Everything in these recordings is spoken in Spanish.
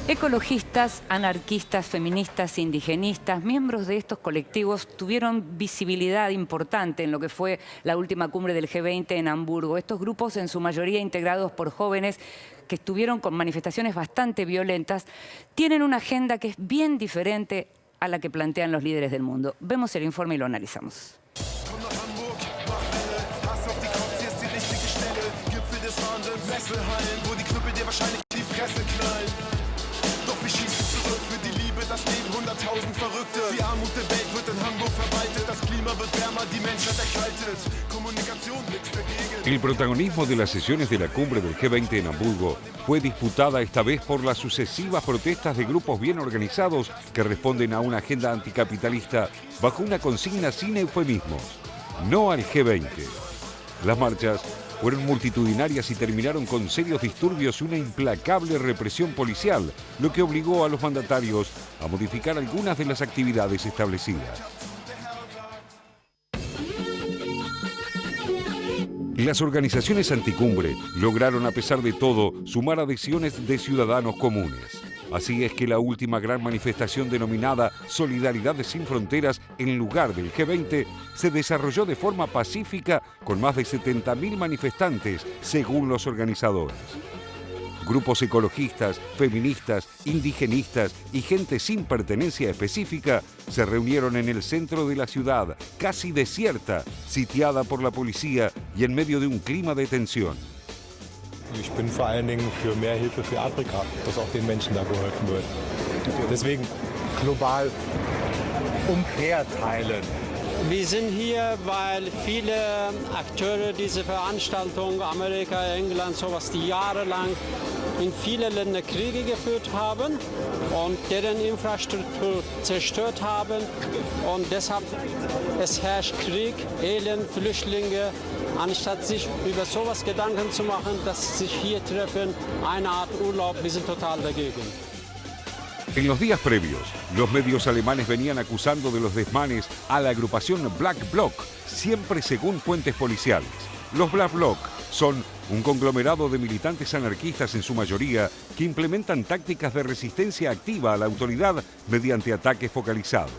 Ecologistas, anarquistas, feministas, indigenistas, miembros de estos colectivos tuvieron visibilidad importante en lo que fue la última cumbre del G20 en Hamburgo. Estos grupos, en su mayoría integrados por jóvenes que estuvieron con manifestaciones bastante violentas, tienen una agenda que es bien diferente a la que plantean los líderes del mundo. Vemos el informe y lo analizamos. El protagonismo de las sesiones de la cumbre del G20 en Hamburgo fue disputada esta vez por las sucesivas protestas de grupos bien organizados que responden a una agenda anticapitalista bajo una consigna sin eufemismos: no al G20. Las marchas fueron multitudinarias y terminaron con serios disturbios y una implacable represión policial, lo que obligó a los mandatarios a modificar algunas de las actividades establecidas. Las organizaciones anticumbre lograron, a pesar de todo, sumar adhesiones de ciudadanos comunes. Así es que la última gran manifestación denominada Solidaridad sin Fronteras en lugar del G20 se desarrolló de forma pacífica con más de 70.000 manifestantes, según los organizadores. Grupos ecologistas, feministas, indigenistas y gente sin pertenencia específica se reunieron en el centro de la ciudad, casi desierta, sitiada por la policía y en medio de un clima de tensión. Ich bin vor allen Dingen für mehr Hilfe für Afrika, dass auch den Menschen da geholfen wird. Deswegen global umverteilen. Wir sind hier, weil viele Akteure dieser Veranstaltung, Amerika, England, sowas, die jahrelang in viele Länder Kriege geführt haben und deren Infrastruktur zerstört haben. Und deshalb es herrscht Krieg, Elend, Flüchtlinge. Anstatt sich über sowas Gedanken zu machen, dass sie sich hier treffen, eine Art Urlaub, wir sind total dagegen. En los días previos, los medios alemanes venían acusando de los desmanes a la agrupación Black Bloc, siempre según fuentes policiales. Los Black Bloc son un conglomerado de militantes anarquistas en su mayoría que implementan tácticas de resistencia activa a la autoridad mediante ataques focalizados.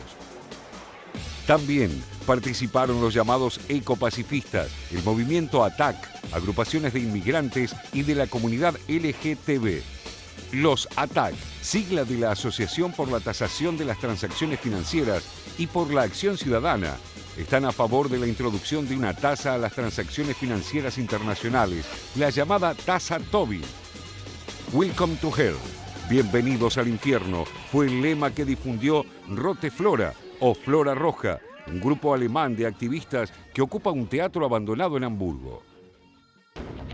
También participaron los llamados ecopacifistas, el movimiento ATTAC, agrupaciones de inmigrantes y de la comunidad LGTB. Los ATTAC, sigla de la Asociación por la Tasación de las Transacciones Financieras y por la Acción Ciudadana, están a favor de la introducción de una tasa a las transacciones financieras internacionales, la llamada tasa Tobin. Welcome to Hell, bienvenidos al infierno, fue el lema que difundió Rote Flora o Flora Roja, un grupo alemán de activistas que ocupa un teatro abandonado en Hamburgo.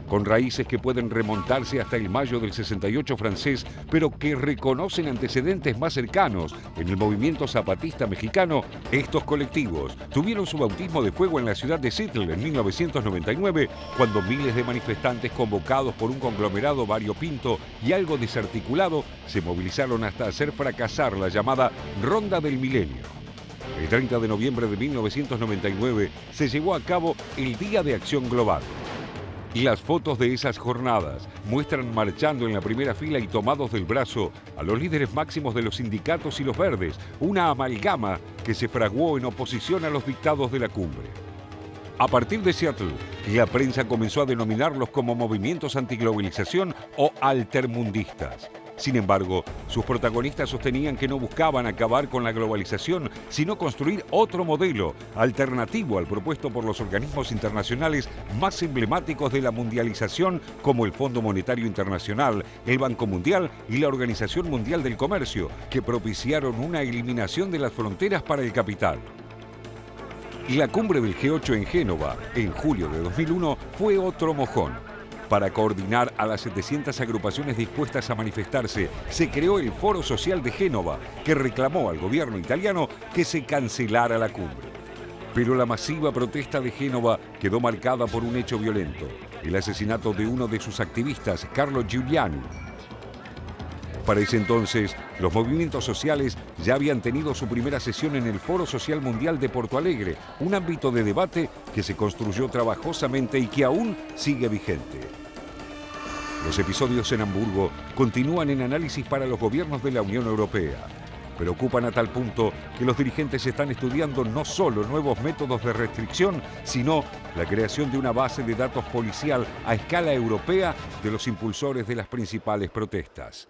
Con raíces que pueden remontarse hasta el mayo del 68 francés, pero que reconocen antecedentes más cercanos en el movimiento zapatista mexicano, estos colectivos tuvieron su bautismo de fuego en la ciudad de Seattle en 1999, cuando miles de manifestantes convocados por un conglomerado variopinto y algo desarticulado se movilizaron hasta hacer fracasar la llamada Ronda del Milenio. El 30 de noviembre de 1999 se llevó a cabo el Día de Acción Global. Las fotos de esas jornadas muestran marchando en la primera fila y tomados del brazo a los líderes máximos de los sindicatos y los verdes, una amalgama que se fraguó en oposición a los dictados de la cumbre. A partir de Seattle, la prensa comenzó a denominarlos como movimientos antiglobalización o altermundistas. Sin embargo, sus protagonistas sostenían que no buscaban acabar con la globalización, sino construir otro modelo, alternativo al propuesto por los organismos internacionales más emblemáticos de la mundialización, como el Fondo Monetario Internacional, el Banco Mundial y la Organización Mundial del Comercio, que propiciaron una eliminación de las fronteras para el capital. La cumbre del G8 en Génova, en julio de 2001, fue otro mojón. Para coordinar a las 700 agrupaciones dispuestas a manifestarse, se creó el Foro Social de Génova, que reclamó al gobierno italiano que se cancelara la cumbre. Pero la masiva protesta de Génova quedó marcada por un hecho violento: el asesinato de uno de sus activistas, Carlo Giuliani. Para ese entonces, los movimientos sociales ya habían tenido su primera sesión en el Foro Social Mundial de Porto Alegre, un ámbito de debate que se construyó trabajosamente y que aún sigue vigente. Los episodios en Hamburgo continúan en análisis para los gobiernos de la Unión Europea. Preocupan a tal punto que los dirigentes están estudiando no solo nuevos métodos de restricción, sino la creación de una base de datos policial a escala europea de los impulsores de las principales protestas.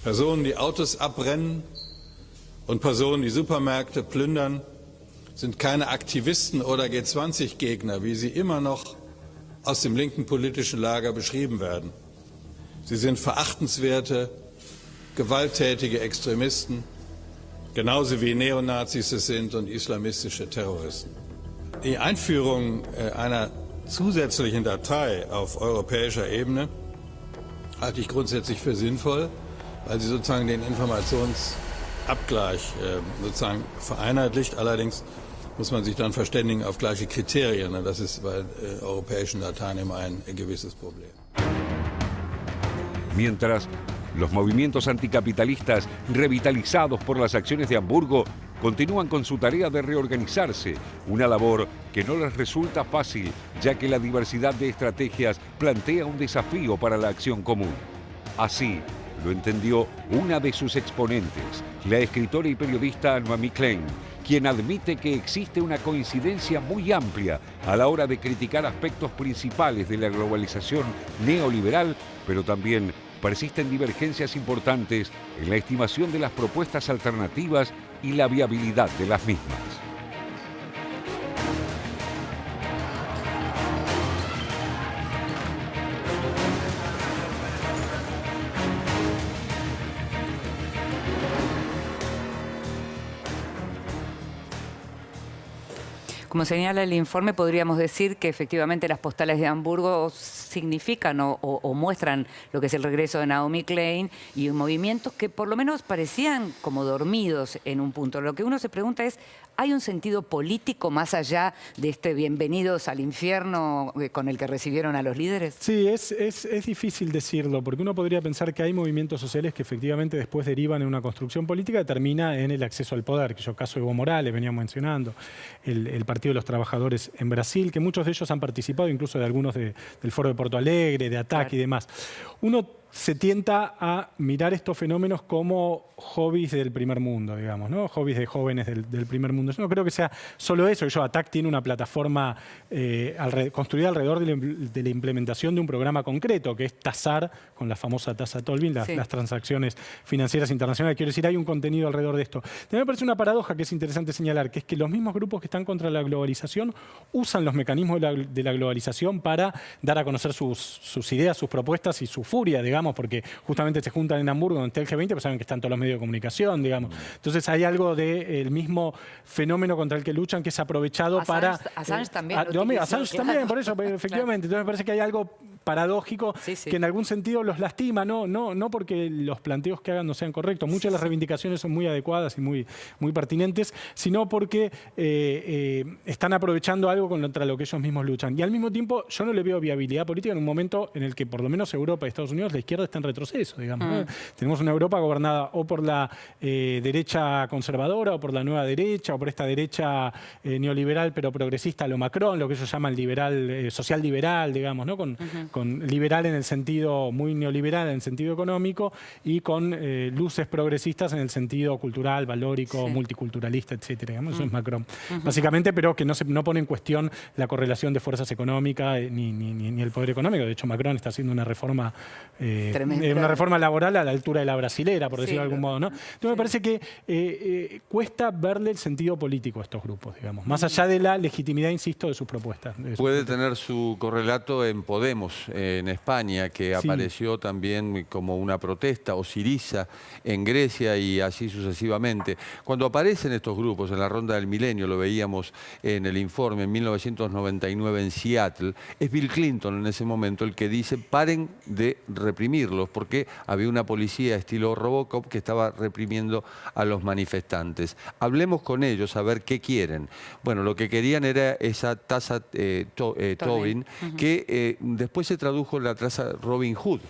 Personen, die Autos abbrennen und Personen, die Supermärkte plündern, sind keine Aktivisten oder G20-Gegner, wie sie immer noch aus dem linken politischen Lager beschrieben werden. Sie sind verachtenswerte, gewalttätige Extremisten, genauso wie Neonazis es sind und islamistische Terroristen. Die Einführung einer zusätzlichen Datei auf europäischer Ebene halte ich grundsätzlich für sinnvoll, weil sie sozusagen den Informationsabgleich sozusagen vereinheitlicht. Allerdings muss man sich dann verständigen auf gleiche Kriterien. Das ist bei europäischen Dateien immer ein gewisses Problem. Mientras, los movimientos anticapitalistas, revitalizados por las acciones de Hamburgo, continúan con su tarea de reorganizarse, una labor que no les resulta fácil, ya que la diversidad de estrategias plantea un desafío para la acción común. Así lo entendió una de sus exponentes, la escritora y periodista Noemi Klein, quien admite que existe una coincidencia muy amplia a la hora de criticar aspectos principales de la globalización neoliberal, pero también persisten divergencias importantes en la estimación de las propuestas alternativas y la viabilidad de las mismas. Como señala el informe, podríamos decir que efectivamente las postales de Hamburgo significan o muestran lo que es el regreso de Naomi Klein y movimientos que por lo menos parecían como dormidos en un punto. Lo que uno se pregunta es, ¿hay un sentido político más allá de este bienvenidos al infierno con el que recibieron a los líderes? Sí, es difícil decirlo, porque uno podría pensar que hay movimientos sociales que efectivamente después derivan en una construcción política que termina en el acceso al poder, que yo caso Evo Morales veníamos mencionando, el Partido de los Trabajadores en Brasil, que muchos de ellos han participado, incluso de algunos del Foro de Porto Alegre, de ATAC y demás. Uno se tienta a mirar estos fenómenos como hobbies del primer mundo, digamos, ¿no? Hobbies de jóvenes del primer mundo. Yo no creo que sea solo eso. ATAC tiene una plataforma construida alrededor de la implementación de un programa concreto, que es tasar, con la famosa tasa Tobin, las transacciones financieras internacionales. Quiero decir, hay un contenido alrededor de esto. También me parece una paradoja que es interesante señalar, que es que los mismos grupos que están contra la globalización usan los mecanismos de la globalización para dar a conocer sus ideas, sus propuestas y su furia, digamos, porque justamente se juntan en Hamburgo, donde está el G20, pero saben que están todos los medios de comunicación, digamos. Entonces hay algo del mismo fenómeno contra el que luchan que es aprovechado para... Assange también. Assange también, por eso, efectivamente. Entonces me parece que hay algo paradójico que en algún sentido los lastima, no porque los planteos que hagan no sean correctos. Muchas de las reivindicaciones son muy adecuadas y muy pertinentes, sino porque están aprovechando algo contra lo que ellos mismos luchan. Y al mismo tiempo yo no le veo viabilidad política en un momento en el que por lo menos Europa y Estados Unidos, la izquierda está en retroceso, digamos. ¿No? Tenemos una Europa gobernada o por la derecha conservadora o por la nueva derecha o por esta derecha neoliberal pero progresista a lo Macron, lo que ellos llaman liberal, social liberal, digamos, ¿no? Con liberal en el sentido, muy neoliberal en el sentido económico y con luces progresistas en el sentido cultural, valórico, multiculturalista, etcétera. Digamos, eso es Macron. Básicamente, pero que no pone en cuestión la correlación de fuerzas económicas ni el poder económico. De hecho, Macron está haciendo una reforma laboral a la altura de la brasilera, por decirlo de algún modo, ¿no? Entonces me parece que cuesta verle el sentido político a estos grupos, digamos, más allá de la legitimidad, insisto, de sus propuestas. Puede tener su correlato en Podemos, en España, que apareció también como una protesta, o Syriza en Grecia y así sucesivamente. Cuando aparecen estos grupos en la ronda del milenio, lo veíamos en el informe en 1999 en Seattle, es Bill Clinton en ese momento el que dice paren de reprimirlos, porque había una policía estilo Robocop que estaba reprimiendo a los manifestantes. Hablemos con ellos a ver qué quieren. Bueno, lo que querían era esa tasa Tobin, que después se tradujo en la tasa Robin Hood,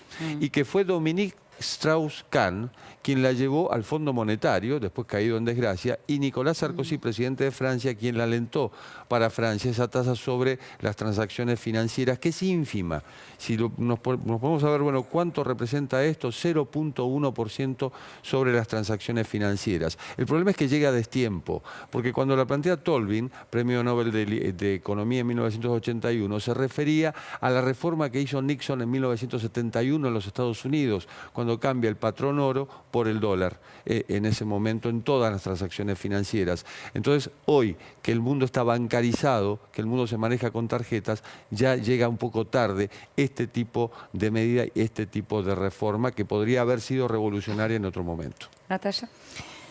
y que fue Dominique Strauss-Kahn quien la llevó al Fondo Monetario, después caído en desgracia, y Nicolás Sarkozy, presidente de Francia, quien la alentó para Francia esa tasa sobre las transacciones financieras, que es ínfima. Si nos podemos saber, bueno, ¿cuánto representa esto? 0.1% sobre las transacciones financieras. El problema es que llega a destiempo, porque cuando la plantea Tolvin, Premio Nobel de Economía en 1981, se refería a la reforma que hizo Nixon en 1971 en los Estados Unidos, cuando cambia el patrón oro por el dólar en ese momento en todas las transacciones financieras. Entonces, hoy que el mundo está bancarizado, que el mundo se maneja con tarjetas, ya llega un poco tarde este tipo de medida y este tipo de reforma que podría haber sido revolucionaria en otro momento. Natalia.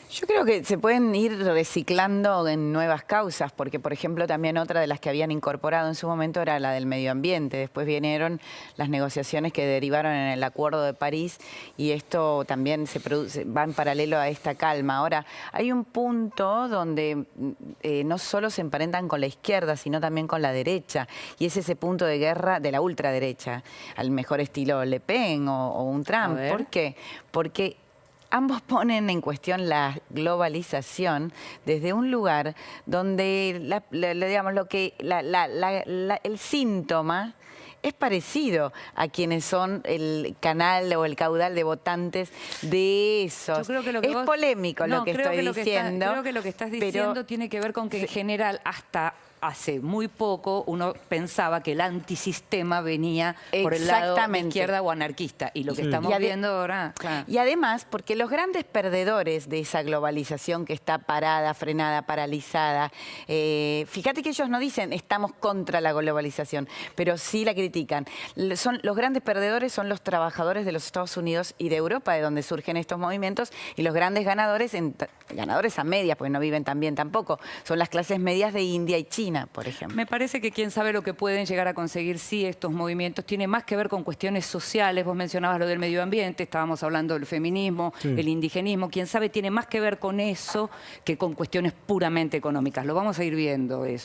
Yo creo que se pueden ir reciclando en nuevas causas, porque por ejemplo también otra de las que habían incorporado en su momento era la del medio ambiente. Después vinieron las negociaciones que derivaron en el Acuerdo de París y esto también va en paralelo a esta calma. Ahora, hay un punto donde no solo se emparentan con la izquierda, sino también con la derecha, y es ese punto de guerra de la ultraderecha, al mejor estilo Le Pen o un Trump. ¿Por qué? Porque ambos ponen en cuestión la globalización desde un lugar donde digamos, el síntoma es parecido a quienes son el canal o el caudal de votantes de esos. Yo creo que lo que es polémico lo que estoy diciendo. Creo que lo que estás diciendo tiene que ver con que en general hasta hace muy poco uno pensaba que el antisistema venía por el lado de izquierda o anarquista. Y lo que estamos viendo ahora... Claro. Y además, porque los grandes perdedores de esa globalización que está parada, frenada, paralizada, fíjate que ellos no dicen estamos contra la globalización, pero sí la critican. Los grandes perdedores son los trabajadores de los Estados Unidos y de Europa, de donde surgen estos movimientos, y los grandes ganadores, ganadores a medias, porque no viven tan bien tampoco, son las clases medias de India y China, por ejemplo. Me parece que quién sabe lo que pueden llegar a conseguir estos movimientos tiene más que ver con cuestiones sociales. Vos mencionabas lo del medio ambiente, estábamos hablando del feminismo, el indigenismo. Quién sabe tiene más que ver con eso que con cuestiones puramente económicas. Lo vamos a ir viendo eso.